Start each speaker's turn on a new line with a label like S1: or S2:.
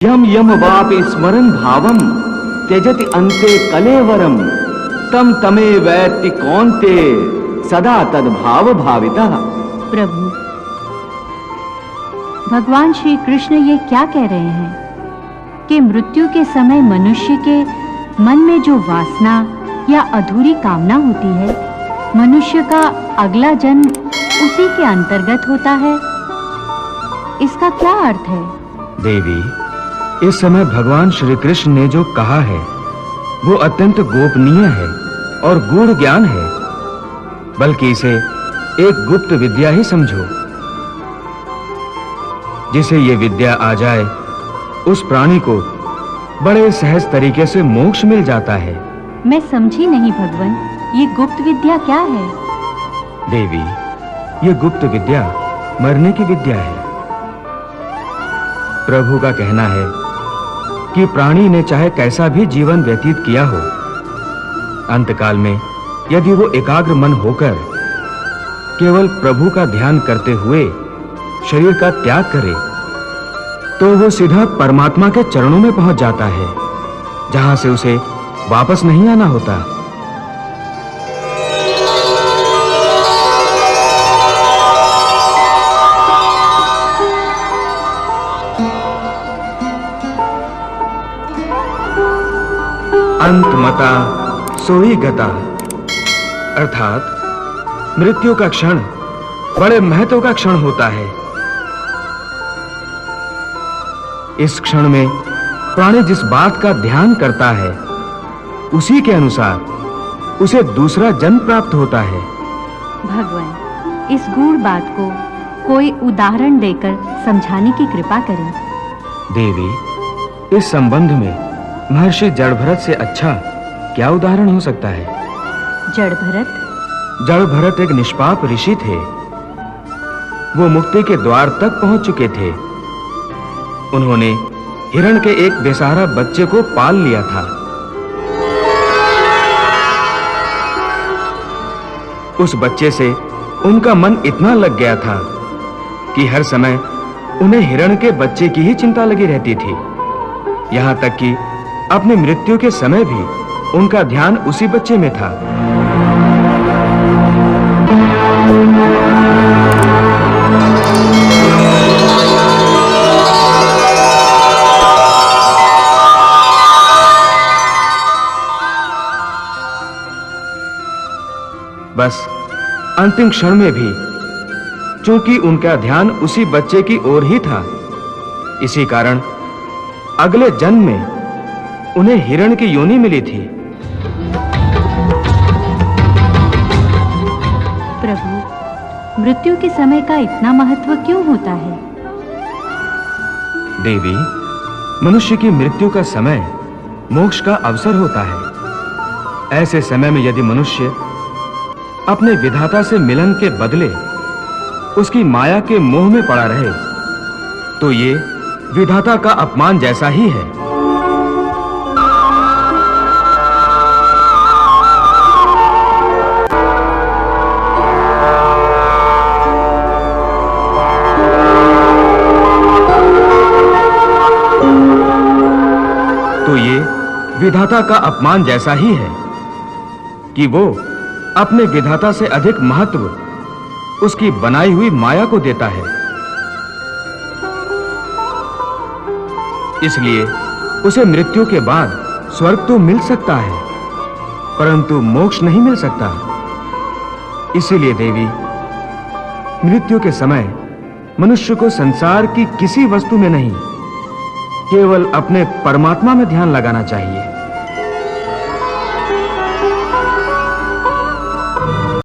S1: यम यम वापि स्मरन् भावम त्यजति अन्ते कलेवरम तम तमे वैत्ति कौन्ते सदा तद्भाव भावितः।
S2: प्रभु, भगवान श्री कृष्ण ये क्या कह रहे हैं कि मृत्यु के समय मनुष्य के मन में जो वासना या अधूरी कामना होती है, मनुष्य का अगला जन्म उसी के अंतर्गत होता है। इसका क्या अर्थ है?
S3: देवी, इस समय भगवान श्री कृष्ण ने जो कहा है वो अत्यंत गोपनीय है और गूढ़ ज्ञान है, बल्कि इसे एक गुप्त विद्या ही समझो। जिसे ये विद्या आ जाए उस प्राणी को बड़े सहज तरीके से मोक्ष मिल जाता है।
S2: मैं समझी नहीं भगवान, ये गुप्त विद्या क्या है?
S3: देवी, ये गुप्त विद्या मरने की विद्या है। प्रभु का कहना है कि प्राणी ने चाहे कैसा भी जीवन व्यतीत किया हो, अंतकाल में यदि वो एकाग्र मन होकर केवल प्रभु का ध्यान करते हुए शरीर का त्याग करे तो वो सीधा परमात्मा के चरणों में पहुंच जाता है, जहां से उसे वापस नहीं आना होता। अंतमता सोई गता, अर्थात मृत्यु का क्षण बड़े महत्व का क्षण होता है। इस क्षण में प्राणी जिस बात का ध्यान करता है उसी के अनुसार उसे दूसरा जन्म प्राप्त होता है।
S2: भगवान, इस गूढ़ बात को कोई उदाहरण देकर समझाने की कृपा करें।
S3: देवी, इस संबंध में महर्षि जड़भरत से अच्छा क्या उदाहरण हो सकता है?
S2: जड़भरत?
S3: जड़भरत एक निष्पाप ऋषि थे। वो मुक्ति के द्वार तक पहुंच चुके थे। उन्होंने हिरण के एक बेसहारा बच्चे को पाल लिया था। उस बच्चे से उनका मन इतना लग गया था कि हर समय उन्हें हिरण के बच्चे की ही चिंता लगी रहती थी। यहां तक कि अपनी मृत्यु के समय भी उनका ध्यान उसी बच्चे में था। बस अंतिम क्षण में भी चूंकि उनका ध्यान उसी बच्चे की ओर ही था, इसी कारण अगले जन्म में उन्हें हिरण की योनि मिली थी।
S2: प्रभु, मृत्यु के समय का इतना महत्व क्यों होता है?
S3: देवी, मनुष्य की मृत्यु का समय मोक्ष का अवसर होता है। ऐसे समय में यदि मनुष्य अपने विधाता से मिलन के बदले उसकी माया के मोह में पड़ा रहे तो ये विधाता का अपमान जैसा ही है। तो ये विधाता का अपमान जैसा ही है कि वो अपने विधाता से अधिक महत्व उसकी बनाई हुई माया को देता है। इसलिए उसे मृत्यु के बाद स्वर्ग तो मिल सकता है, परंतु मोक्ष नहीं मिल सकता। इसीलिए देवी, मृत्यु के समय मनुष्य को संसार की किसी वस्तु में नहीं, केवल अपने परमात्मा में ध्यान लगाना चाहिए।